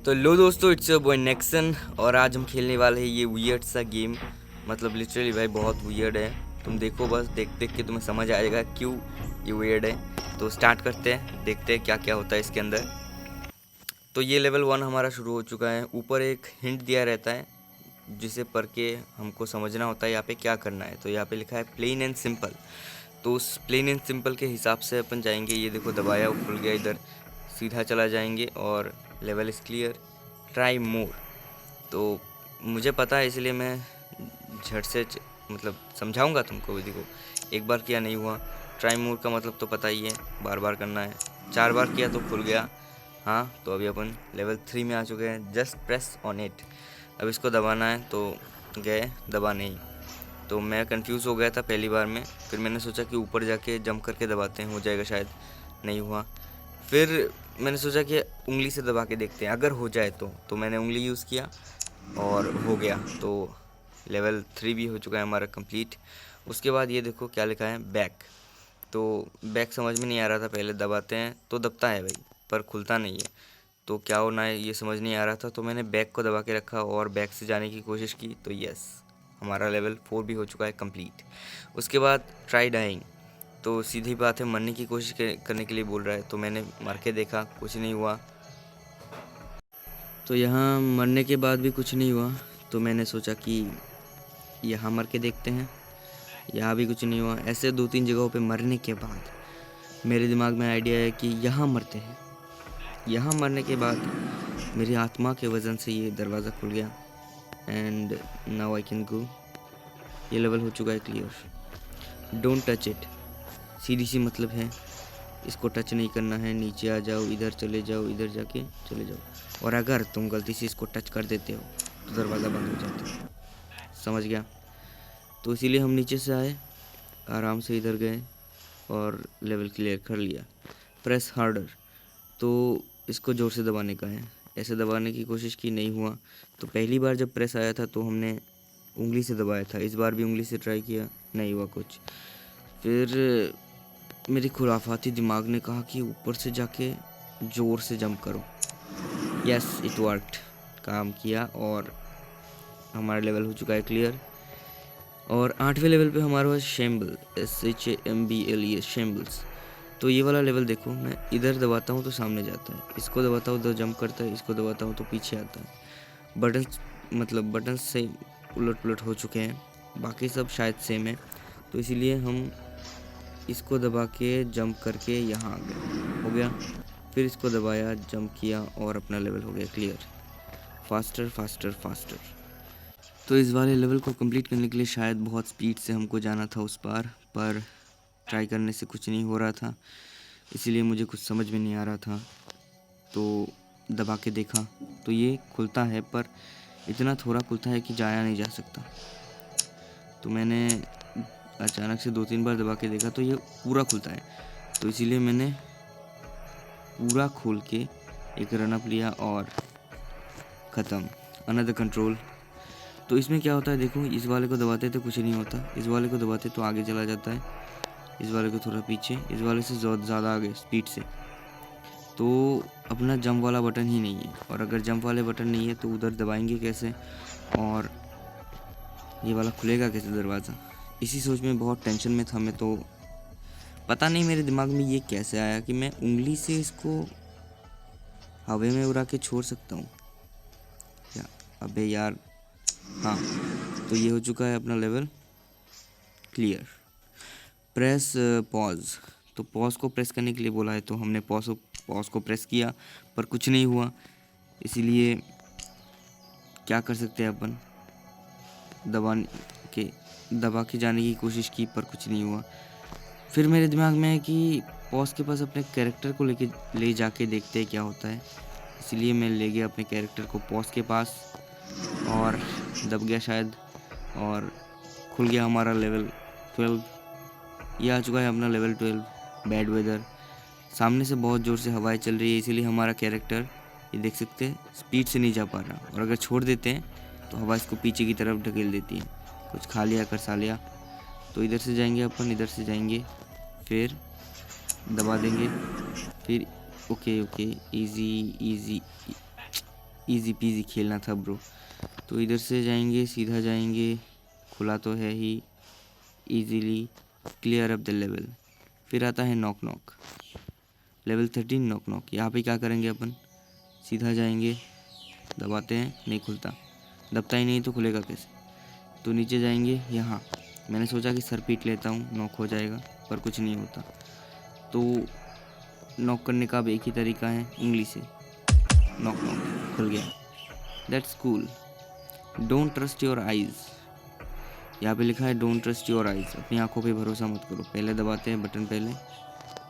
तो लो दोस्तों, it's your boy Nexon और आज हम खेलने वाले हैं ये वियर्ड सा गेम। मतलब लिटरली भाई बहुत वियर्ड है। तुम देखो, बस देख देख के तुम्हें समझ आएगा क्यों ये वियर्ड है। तो स्टार्ट करते हैं, देखते हैं क्या क्या होता है इसके अंदर। तो ये लेवल 1 हमारा शुरू हो चुका है। ऊपर एक हिंट दिया रहता है जिसे पढ़ के हमको समझना होता है यहाँ पे क्या करना है। तो यहाँ पे लिखा है प्लेन एंड सिंपल। तो उस प्लेन एंड सिंपल के हिसाब से अपन जाएंगे। ये देखो दबाया, वो खुल गया, इधर सीधा चला जाएंगे और लेवल इज़ क्लियर, ट्राई मोर। तो मुझे पता है इसलिए मैं झट से मतलब समझाऊंगा तुमको। देखो एक बार किया नहीं हुआ, ट्राई मोर का मतलब तो पता ही है, बार बार करना है। 4 बार किया तो खुल गया। हाँ, तो अभी अपन लेवल 3 में आ चुके हैं। Just press on it. अब इसको दबाना है तो गए, दबा नहीं। तो मैं कंफ्यूज हो गया था पहली बार में। फिर मैंने सोचा कि ऊपर जाके जंप करके दबाते हैं, हो जाएगा शायद। नहीं हुआ। फिर मैंने सोचा कि उंगली से दबा के देखते हैं, अगर हो जाए तो मैंने उंगली यूज़ किया और हो गया। तो लेवल 3 भी हो चुका है हमारा कंप्लीट। उसके बाद ये देखो क्या लिखा है, बैक। तो बैक समझ में नहीं आ रहा था, पहले दबाते हैं तो दबता है भाई, पर खुलता नहीं है। तो क्या होना है ये समझ नहीं आ रहा था, तो मैंने बैक को दबा के रखा और बैक से जाने की कोशिश की। तो यस, हमारा लेवल 4 भी हो चुका है कंप्लीट। उसके बाद ट्राई डाइंग। तो सीधी बात है, मरने की कोशिश करने के लिए बोल रहा है। तो मैंने मार के देखा, कुछ नहीं हुआ। तो यहाँ मरने के बाद भी कुछ नहीं हुआ। तो मैंने सोचा कि यहाँ मर के देखते हैं, यहाँ भी कुछ नहीं हुआ। ऐसे 2-3 जगहों पे मरने के बाद मेरे दिमाग में आइडिया है कि यहाँ मरते हैं। यहाँ मरने के बाद मेरी आत्मा के वजन से ये दरवाज़ा खुल गया and now I can go. ये लेवल हो चुका है क्लियर। डोंट टच इट, सीधी सी मतलब है, इसको टच नहीं करना है। नीचे आ जाओ, इधर चले जाओ, इधर जाके चले जाओ। और अगर तुम गलती से इसको टच कर देते हो तो दरवाज़ा बंद हो जाता है। समझ गया? तो इसीलिए हम नीचे से आए, आराम से इधर गए और लेवल क्लियर कर लिया। प्रेस हार्डर, तो इसको ज़ोर से दबाने का है। ऐसे दबाने की कोशिश की, नहीं हुआ। तो पहली बार जब प्रेस आया था तो हमने उंगली से दबाया था, इस बार भी उंगली से ट्राई किया, नहीं हुआ कुछ। फिर मेरी खुराफाती दिमाग ने कहा कि ऊपर से जाके ज़ोर से जंप करो। यस, इट वर्कड, काम किया और हमारा लेवल हो चुका है क्लियर। और 8वें लेवल पे हमारा हुआ शैम्बल, SHAMBLE, शैम्बल्स। तो ये वाला लेवल देखो, मैं इधर दबाता हूँ तो सामने जाता है, इसको दबाता हूँ तो जंप करता है, इसको दबाता हूँ तो पीछे आता है। बटन मतलब बटन से उलट पुलट हो चुके हैं, बाकी सब शायद सेम है। तो इसीलिए हम इसको दबा के जंप करके यहाँ आ गए, हो गया। फिर इसको दबाया, जंप किया और अपना लेवल हो गया क्लियर। Faster faster faster. तो इस वाले लेवल को कंप्लीट करने के लिए शायद बहुत स्पीड से हमको जाना था उस पार, पर ट्राई करने से कुछ नहीं हो रहा था, इसीलिए मुझे कुछ समझ में नहीं आ रहा था। तो दबा के देखा तो ये खुलता है, पर इतना थोड़ा खुलता है कि जाया नहीं जा सकता। तो मैंने अचानक से 2-3 बार दबा के देखा तो ये पूरा खुलता है। तो इसीलिए मैंने पूरा खोल के एक रन अप लिया और ख़त्म। Another control. तो इसमें क्या होता है देखो, इस वाले को दबाते तो कुछ नहीं होता, इस वाले को दबाते तो आगे चला जाता है, इस वाले को थोड़ा पीछे, इस वाले से ज़्यादा आगे स्पीड से। तो अपना जंप वाला बटन ही नहीं है, और अगर जंप वाले बटन नहीं है तो उधर दबाएंगे कैसे और ये वाला खुलेगा कैसे दरवाज़ा। इसी सोच में बहुत टेंशन में था मैं। तो पता नहीं मेरे दिमाग में ये कैसे आया कि मैं उंगली से इसको हवा में उड़ा के छोड़ सकता हूँ क्या। अबे यार, हाँ। तो ये हो चुका है अपना लेवल क्लियर। Press pause. तो पॉज को प्रेस करने के लिए बोला है, तो हमने पॉज को प्रेस किया पर कुछ नहीं हुआ। इसीलिए क्या कर सकते हैं अपन, दबा के जाने की कोशिश की पर कुछ नहीं हुआ। फिर मेरे दिमाग में है कि पॉज के पास अपने कैरेक्टर को ले जाके देखते हैं क्या होता है। इसीलिए मैं ले गया अपने कैरेक्टर को पॉज के पास और दब गया शायद, और खुल गया हमारा लेवल 12। ये आ चुका है अपना लेवल 12। बैड वेदर, सामने से बहुत ज़ोर से हवाएं चल रही है, इसीलिए हमारा कैरेक्टर, ये देख सकते हैं, स्पीड से नहीं जा पा रहा। और अगर छोड़ देते हैं तो हवा इसको पीछे की तरफ ढकेल देती है। कुछ खा लिया कर सा लिया। तो इधर से जाएंगे अपन, इधर से जाएंगे, फिर दबा देंगे, फिर okay okay, easy easy. Easy PG खेलना था ब्रो। तो इधर से जाएंगे, सीधा जाएंगे, खुला तो है ही, easily clear up the level. फिर आता है knock knock, level 13 knock knock. यहाँ पे क्या करेंगे अपन, सीधा जाएंगे, दबाते हैं, नहीं खुलता, दबता ही नहीं तो खुलेगा कैसे। तो नीचे जाएंगे, यहाँ मैंने सोचा कि सर पीट लेता हूँ, नॉक हो जाएगा, पर कुछ नहीं होता। तो नॉक करने का अब एक ही तरीका है, इंग्लिश से नॉक नॉक, खुल गया। That's cool. Don't trust your eyes, यहाँ पे लिखा है डोंट ट्रस्ट योर आइज़, अपनी आंखों पे भरोसा मत करो। पहले दबाते हैं बटन, पहले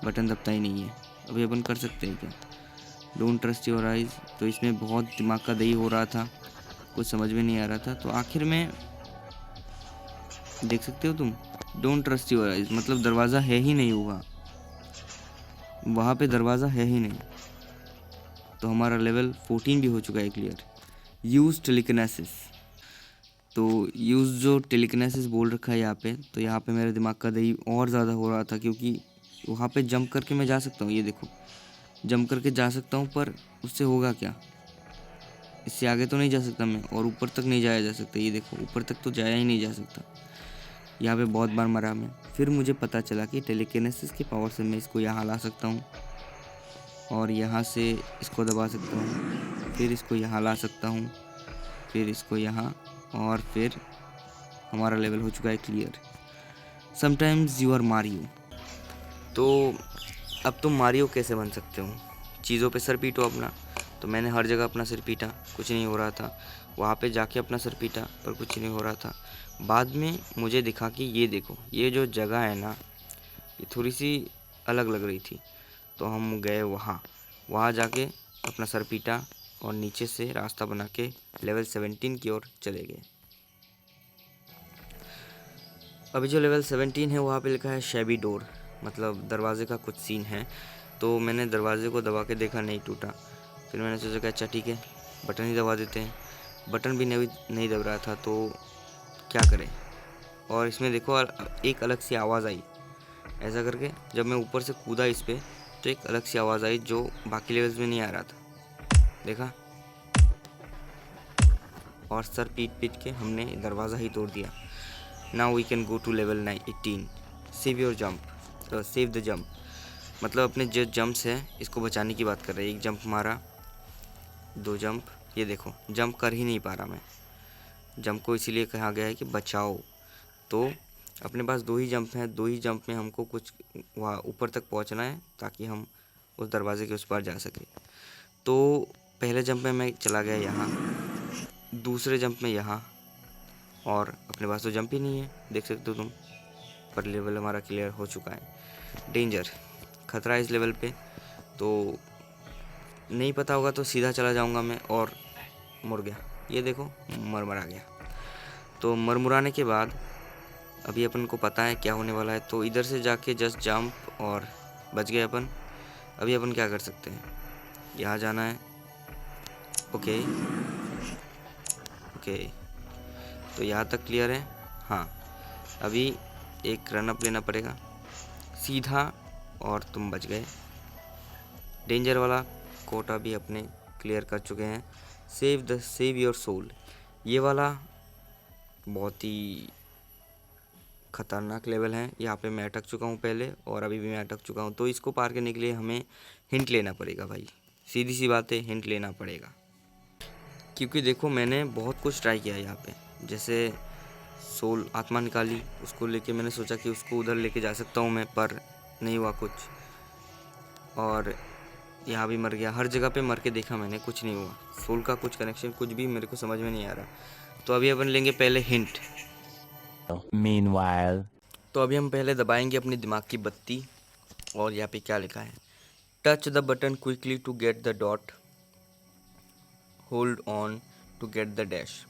बटन दबता ही नहीं है। अभी अपन कर सकते हैं क्या, डोंट ट्रस्ट योर आइज़। तो इसमें बहुत दिमाग का दही हो रहा था, कुछ समझ में नहीं आ रहा था। तो आखिर में देख सकते हो तुम, डोंट ट्रस्ट योर आइज़ मतलब दरवाज़ा है ही नहीं होगा, वहाँ पे दरवाज़ा है ही नहीं। तो हमारा लेवल 14 भी हो चुका है क्लियर। यूज़ टेलीकिनेसिस, तो यूज़ जो टेलीकिनेसिस बोल रखा है यहाँ पे, तो यहाँ पे मेरे दिमाग का दही और ज़्यादा हो रहा था, क्योंकि वहाँ पे जंप करके मैं जा सकता हूँ, ये देखो जंप करके जा सकता हूँ, पर उससे होगा क्या, इससे आगे तो नहीं जा सकता मैं, और ऊपर तक नहीं जाया जा सकता। ये देखो ऊपर तक तो जाया ही नहीं जा सकता। यहाँ पे बहुत बार मरा मैं। फिर मुझे पता चला कि टेलीकिनेसिस की पावर से मैं इसको यहाँ ला सकता हूँ, और यहाँ से इसको दबा सकता हूँ, फिर इसको यहाँ ला सकता हूँ, फिर इसको यहाँ, और फिर हमारा लेवल हो चुका है clear. Sometimes you are Mario. तो अब तुम मारियो कैसे बन सकते हो, चीज़ों पे सर पीटो अपना। तो मैंने हर जगह अपना सिर पीटा, कुछ नहीं हो रहा था। वहाँ पे जाके अपना सिर पीटा, पर कुछ नहीं हो रहा था। बाद में मुझे दिखा कि ये देखो, ये जो जगह है ना, ये थोड़ी सी अलग लग रही थी। तो हम गए वहाँ जाके अपना सर पीटा, और नीचे से रास्ता बना के लेवल 17 की ओर चले गए। अभी जो लेवल 17 है वहाँ पे लिखा है शैबी डोर, मतलब दरवाजे का कुछ सीन है। तो मैंने दरवाजे को दबा के देखा, नहीं टूटा। फिर मैंने सोचा कि अच्छा ठीक है, बटन ही दबा देते हैं। बटन भी नहीं दब रहा था, तो क्या करें। और इसमें देखो एक अलग सी आवाज़ आई, ऐसा करके जब मैं ऊपर से कूदा इस पर, तो एक अलग सी आवाज़ आई जो बाकी लेवल्स में नहीं आ रहा था, देखा। और सर पीट पीट के हमने दरवाज़ा ही तोड़ दिया। Now we can go to level 18, save your jump, save the jump, मतलब अपने जो जंप्स है इसको बचाने की बात कर रहे हैं। एक जंप मारा, 2 जंप, ये देखो जंप कर ही नहीं पा रहा मैं। जंप को इसीलिए कहा गया है कि बचाओ। तो अपने पास 2 ही जंप हैं, 2 ही जंप में हमको कुछ वहाँ ऊपर तक पहुँचना है, ताकि हम उस दरवाजे के उस पार जा सके। तो पहले जंप में मैं चला गया यहाँ, दूसरे जंप में यहाँ, और अपने पास तो जंप ही नहीं है, देख सकते हो तुम। पर लेवल हमारा क्लियर हो चुका है। डेंजर, खतरा इस लेवल पे, तो नहीं पता होगा तो सीधा चला जाऊंगा मैं, और मुड़ गया, ये देखो मरमरा गया। तो मरमुराने के बाद अभी अपन को पता है क्या होने वाला है। तो इधर से जाके जस्ट जंप, और बच गए अपन। अभी अपन क्या कर सकते हैं, यहाँ जाना है, ओके ओके, तो यहाँ तक क्लियर है। हाँ, अभी एक रन अप लेना पड़ेगा सीधा, और तुम बच गए। डेंजर वाला कोटा भी अपने क्लियर कर चुके हैं। सेव योर सोल, ये वाला बहुत ही खतरनाक लेवल है। यहाँ पे मैं अटक चुका हूँ पहले, और अभी भी मैं अटक चुका हूँ। तो इसको पार करने के लिए हमें हिंट लेना पड़ेगा भाई, सीधी सी बात है, हिंट लेना पड़ेगा। क्योंकि देखो मैंने बहुत कुछ ट्राई किया यहाँ पे, जैसे सोल आत्मा निकाली, उसको लेके मैंने सोचा कि उसको उधर लेके जा सकता हूँ मैं, पर नहीं हुआ कुछ। और यहाँ भी मर गया, हर जगह पे मर के देखा मैंने, कुछ नहीं हुआ। सोल का कुछ कनेक्शन कुछ भी मेरे को समझ में नहीं आ रहा। तो अभी अपन लेंगे पहले हिंट। Meanwhile, तो अभी हम पहले दबाएंगे अपनी दिमाग की बत्ती, और यहाँ पे क्या लिखा है, touch the button quickly to get the dot, hold on to get the dash.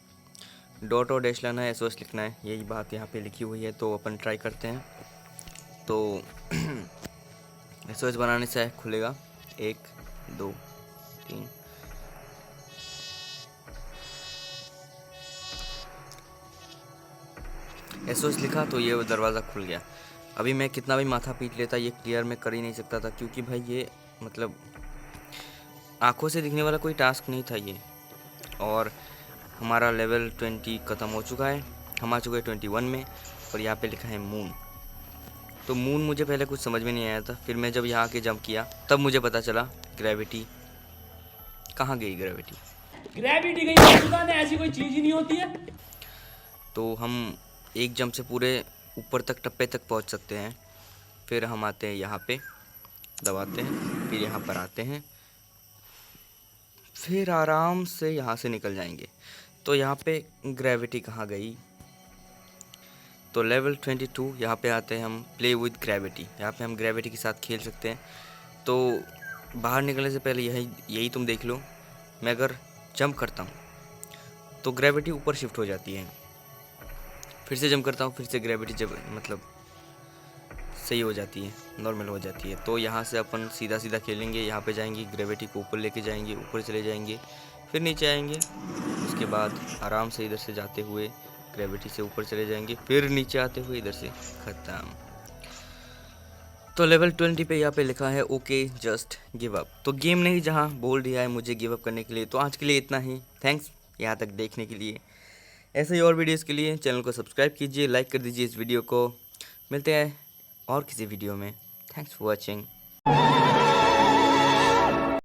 Dot और डैश लाना है, एसओएस लिखना है, यही बात यहाँ पे लिखी हुई है। तो अपन ट्राई करते हैं। तो एसओएस बनाने से खुलेगा, 1 2 3, एसओएस लिखा तो ये दरवाज़ा खुल गया। अभी मैं कितना भी माथा पीट लेता, ये क्लियर मैं कर ही नहीं सकता था, क्योंकि भाई ये मतलब आंखों से दिखने वाला कोई टास्क नहीं था ये। और हमारा लेवल 20 ख़त्म हो चुका है। हम आ चुके हैं 21 में और यहाँ पे लिखा है मून। तो मून मुझे पहले कुछ समझ में नहीं आया था, फिर मैं जब यहाँ के जंप किया तब मुझे पता चला ग्रेविटी कहाँ गई। ग्रेविटी गई है, ऐसी कोई चीज़ ही नहीं होती है। तो हम एक जंप से पूरे ऊपर तक टप्पे तक पहुँच सकते हैं। फिर हम आते हैं यहाँ पे, दबाते हैं, फिर यहाँ पर आते हैं, फिर आराम से यहाँ से निकल जाएंगे। तो यहाँ पे ग्रेविटी कहाँ गई। तो लेवल 22 यहाँ पे आते हैं हम, प्ले विद ग्रेविटी। यहाँ पे हम ग्रेविटी के साथ खेल सकते हैं। तो बाहर निकलने से पहले यही तुम देख लो, मैं अगर जंप करता हूँ तो ग्रेविटी ऊपर शिफ्ट हो जाती है, फिर से जंप करता हूँ, फिर से ग्रेविटी जब मतलब सही हो जाती है, नॉर्मल हो जाती है। तो यहाँ से अपन सीधा सीधा खेलेंगे, यहाँ पे जाएंगे, ग्रेविटी को ऊपर लेके जाएंगे, ऊपर चले जाएंगे, फिर नीचे आएंगे, उसके बाद आराम से इधर से जाते हुए ग्रेविटी से ऊपर चले जाएंगे, फिर नीचे आते हुए इधर से ख़त्म। तो लेवल 20 पे यहाँ पे लिखा है ओके जस्ट गिव अप। तो गेम ने ही जहाँ बोल दिया है मुझे गिव अप करने के लिए। तो आज के लिए इतना ही, थैंक्स यहाँ तक देखने के लिए। ऐसे ही और वीडियोस के लिए चैनल को सब्सक्राइब कीजिए, लाइक कर दीजिए इस वीडियो को। मिलते हैं और किसी वीडियो में। Thanks for watching.